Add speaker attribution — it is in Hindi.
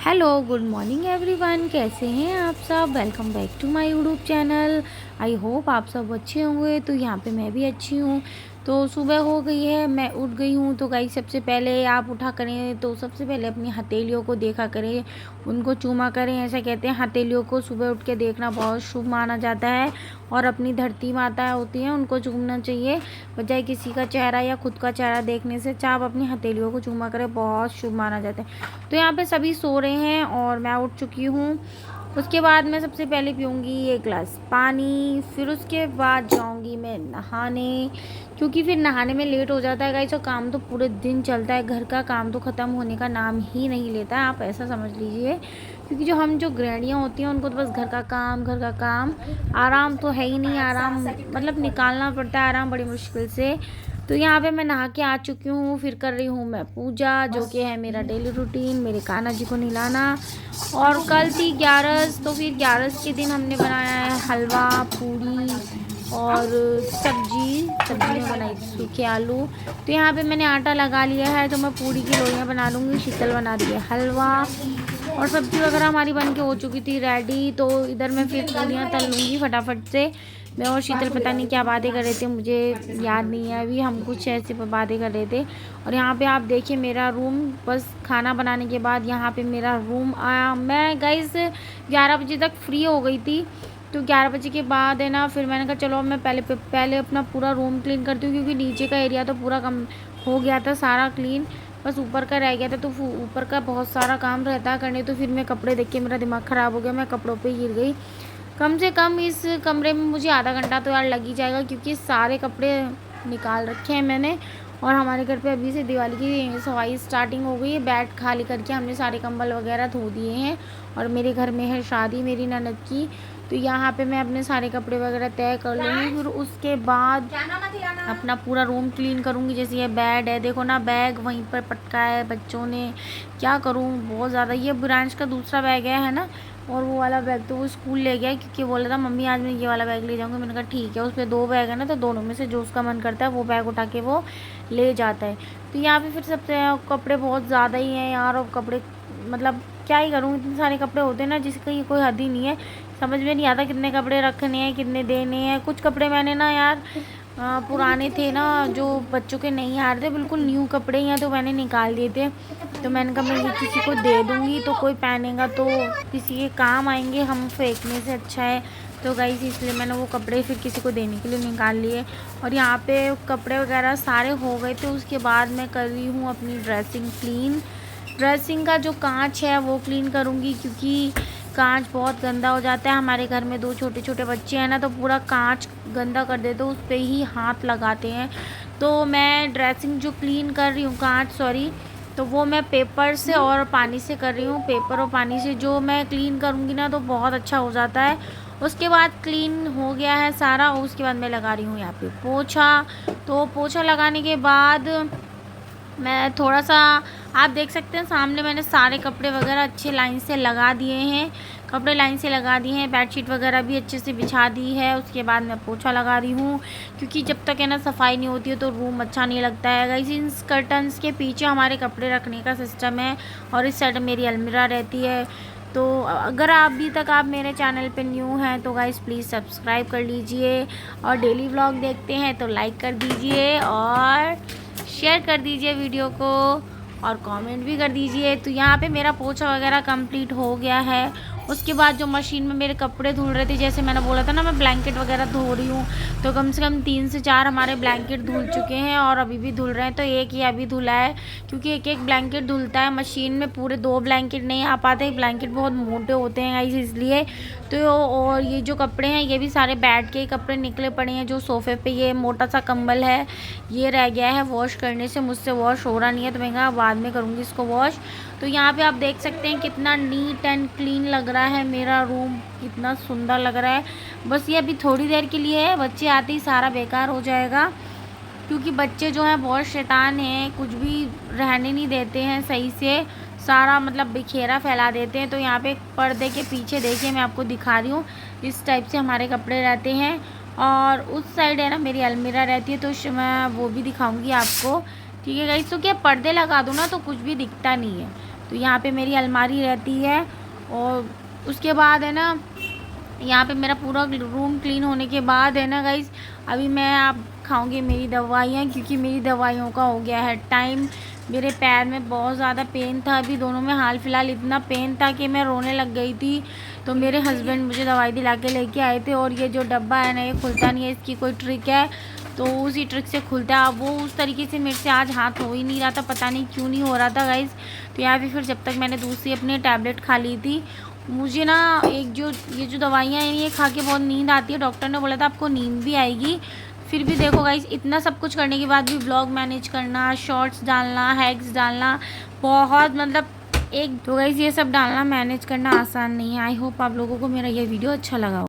Speaker 1: Hello, good morning everyone. कैसे हैं आप सब? Welcome back to my YouTube channel. I hope आप सब अच्छे होंगे। तो यहाँ पे मैं भी अच्छी हूँ। तो सुबह हो गई है, मैं उठ गई हूँ। तो गाइस सबसे पहले आप उठा करें तो सबसे पहले अपनी हथेलियों को देखा करें, उनको चूमा करें। ऐसा कहते हैं हथेलियों को सुबह उठ के देखना बहुत शुभ माना जाता है। और अपनी धरती माता होती हैं उनको चूमना चाहिए, बजाय किसी का चेहरा या खुद का चेहरा देखने से। चाहे आप अपनी हथेलियों को चूमा करें, बहुत शुभ माना जाता है। तो यहाँ पे सभी सो रहे हैं और मैं उठ चुकी हूँ। उसके बाद मैं सबसे पहले पीऊँगी 1 गिलास पानी, फिर उसके बाद जाऊँगी मैं नहाने, क्योंकि फिर नहाने में लेट हो जाता है गाइस। और काम तो पूरे दिन चलता है, घर का काम तो ख़त्म होने का नाम ही नहीं लेता है, आप ऐसा समझ लीजिए। क्योंकि जो गृहिणियाँ होती हैं उनको तो बस घर का काम, आराम तो है ही नहीं। आराम मतलब निकालना पड़ता है आराम बड़ी मुश्किल से। तो यहाँ पे मैं नहा के आ चुकी हूँ। फिर कर रही हूँ मैं पूजा, जो कि है मेरा डेली रूटीन, मेरे कान्हा जी को नहलाना। और कल थी 11, तो फिर 11 के दिन हमने बनाया है हलवा, पूरी और सब्जी में बनाई थी सूखे आलू। तो यहाँ पे मैंने आटा लगा लिया है, तो मैं पूरी की लोइयाँ बना लूँगी। शीतल बना दी है हलवा, और सब्ज़ी वगैरह हमारी बन के हो चुकी थी रेडी। तो इधर मैं फिर पूरियाँ तल लूँगी फटाफट से। मैं और शीतल पता नहीं क्या बातें कर रहे थे, मुझे याद नहीं है अभी। हम कुछ ऐसे बातें कर रहे थे। और यहाँ पे आप देखिए मेरा रूम, बस खाना बनाने के बाद यहाँ पे मेरा रूम आया। मैं गाइस 11 बजे तक फ्री हो गई थी। तो 11 बजे के बाद है ना, फिर मैंने कहा चलो मैं पहले अपना पूरा रूम क्लीन करती हूँ, क्योंकि नीचे का एरिया तो पूरा कम हो गया था सारा क्लीन, बस ऊपर का रह गया था। तो ऊपर का बहुत सारा काम रहता है करने। तो फिर मैं कपड़े देख के मेरा दिमाग ख़राब हो गया, मैं कपड़ों पे गिर गई। कम से कम इस कमरे में मुझे आधा घंटा तो यार लग ही जाएगा, क्योंकि सारे कपड़े निकाल रखे हैं मैंने। और हमारे घर पे अभी से दिवाली की सफाई स्टार्टिंग हो गई है। बेड खाली करके हमने सारे कंबल वगैरह धो दिए हैं। और मेरे घर में है शादी मेरी ननद की, तो यहाँ पे मैं अपने सारे कपड़े वगैरह तय कर लूँगी। फिर उसके बाद अपना पूरा रूम क्लीन करूँगी। जैसे ये बेड है, देखो ना, बैग वहीं पर पटका है बच्चों ने। क्या करूँ, बहुत ज़्यादा। ये ब्रांच का दूसरा बैग है ना, और वो वाला बैग तो वो स्कूल ले गया, क्योंकि बोला था मम्मी आज मैं ये वाला बैग ले जाऊँगी। मैंने कहा ठीक है। उस पर 2 बैग है ना, तो दोनों में से जो उसका मन करता है वो बैग उठा के वो ले जाता है। तो यहाँ पे फिर सबसे कपड़े बहुत ज़्यादा ही हैं यार। और कपड़े मतलब क्या ही करूँ, इतने सारे कपड़े होते हैं ना जिसका कोई हद ही नहीं है। समझ में नहीं आता कितने कपड़े रखने हैं, कितने देने हैं। कुछ कपड़े मैंने ना यार पुराने थे ना, जो बच्चों के नहीं आ रहे थे, बिल्कुल न्यू कपड़े हैं, तो मैंने निकाल दिए थे। तो मैंने कहा मैं ये किसी को दे दूँगी, तो कोई पहनेगा तो किसी के काम आएंगे, हम फेंकने से अच्छा है। तो गाइस इसलिए मैंने वो कपड़े फिर किसी को देने के लिए निकाल लिए। और यहाँ पे कपड़े वगैरह सारे हो गए थे। उसके बाद मैं कर रही हूँ अपनी ड्रेसिंग क्लीन। ड्रेसिंग का जो कांच है वो क्लीन करूँगी, क्योंकि कांच बहुत गंदा हो जाता है। हमारे घर में 2 छोटे छोटे बच्चे हैं ना, तो पूरा कांच गंदा कर देते, उस पर ही हाथ लगाते हैं। तो मैं ड्रेसिंग जो क्लीन कर रही हूँ, कांच सॉरी, तो वो मैं पेपर से और पानी से कर रही हूँ। पेपर और पानी से जो मैं क्लीन करूँगी ना, तो बहुत अच्छा हो जाता है। उसके बाद क्लीन हो गया है सारा। उसके बाद मैं लगा रही हूँ यहाँ पे पोछा। तो पोछा लगाने के बाद मैं थोड़ा सा, आप देख सकते हैं सामने मैंने सारे कपड़े वगैरह अच्छे लाइन से लगा दिए हैं। कपड़े लाइन से लगा दिए हैं, बेडशीट वगैरह भी अच्छे से बिछा दी है। उसके बाद मैं पोछा लगा रही हूँ, क्योंकि जब तक है ना सफाई नहीं होती है तो रूम अच्छा नहीं लगता है। गाइस इन कर्टन्स के पीछे हमारे कपड़े रखने का सिस्टम है, और इस साइड मेरी अलमीरा रहती है। तो अगर अभी तक आप मेरे चैनल पे न्यू हैं तो गाइस प्लीज़ सब्सक्राइब कर लीजिए, और डेली व्लॉग देखते हैं तो लाइक कर दीजिए, और शेयर कर दीजिए वीडियो को, और कमेंट भी कर दीजिए। तो यहाँ पे मेरा पोछा वगैरह कंप्लीट हो गया है। उसके बाद जो मशीन में मेरे कपड़े धुल रहे थे, जैसे मैंने बोला था ना मैं ब्लैंकेट वगैरह धो रही हूँ, तो कम से कम 3 से 4 हमारे ब्लैंकेट धुल चुके हैं, और अभी भी धुल रहे हैं। तो एक ही अभी धुला है, क्योंकि एक एक ब्लैंकेट धुलता है मशीन में, पूरे 2 ब्लैंकेट नहीं आ पाते। ब्लैंकेट बहुत मोटे होते हैं गाइस, इसलिए। तो और ये जो कपड़े हैं ये भी सारे बेड के कपड़े निकले पड़े हैं। जो सोफ़े पे ये मोटा सा कंबल है, ये रह गया है वॉश करने से, मुझसे वॉश हो रहा नहीं है, तो मैं कहा बाद में करूँगी इसको वॉश। तो यहाँ पे आप देख सकते हैं कितना नीट एंड क्लीन लग रहा है मेरा रूम, कितना सुंदर लग रहा है। बस ये अभी थोड़ी देर के लिए है, बच्चे आते ही सारा बेकार हो जाएगा, क्योंकि बच्चे जो हैं बहुत शैतान हैं, कुछ भी रहने नहीं देते हैं सही से, सारा मतलब बिखेरा फैला देते हैं। तो यहाँ पे पर्दे के पीछे देखिए, मैं आपको दिखा रही हूँ, इस टाइप से हमारे कपड़े रहते हैं। और उस साइड है ना मेरी अलमीरा रहती है, तो मैं वो भी दिखाऊंगी आपको। ठीक है गाइस, तो क्या पर्दे लगा दूँ ना तो कुछ भी दिखता नहीं है। तो यहाँ पे मेरी अलमारी रहती है। और उसके बाद है ना, यहाँ पे मेरा पूरा रूम क्लीन होने के बाद है ना गाइस, अभी मैं आप खाऊंगी मेरी दवाइयाँ, क्योंकि मेरी दवाइयों का हो गया है टाइम। मेरे पैर में बहुत ज़्यादा पेन था, अभी दोनों में हाल फिलहाल इतना पेन था कि मैं रोने लग गई थी। तो मेरे हस्बैंड मुझे दवाई दिला के लेके आए थे। और ये जो डब्बा है ना, ये खुलता नहीं है, इसकी कोई ट्रिक है, तो उसी ट्रिक से खुलता है। अब वो उस तरीके से मेरे से आज हाथ हो ही नहीं रहा था, पता नहीं क्यों नहीं हो रहा था गाइस। तो यहाँ पे फिर जब तक मैंने दूसरी अपनी टैबलेट खा ली थी, मुझे ना ये जो दवाइयाँ हैं ये खा के बहुत नींद आती है। डॉक्टर ने बोला था आपको नींद भी आएगी। फिर भी देखो गाइस, इतना सब कुछ करने के बाद भी ब्लॉग मैनेज करना, शॉर्ट्स डालना, हैक्स डालना, बहुत मतलब एक तो गाइस ये सब डालना मैनेज करना आसान नहीं है। आई होप आप लोगों को मेरा ये वीडियो अच्छा लगा हो।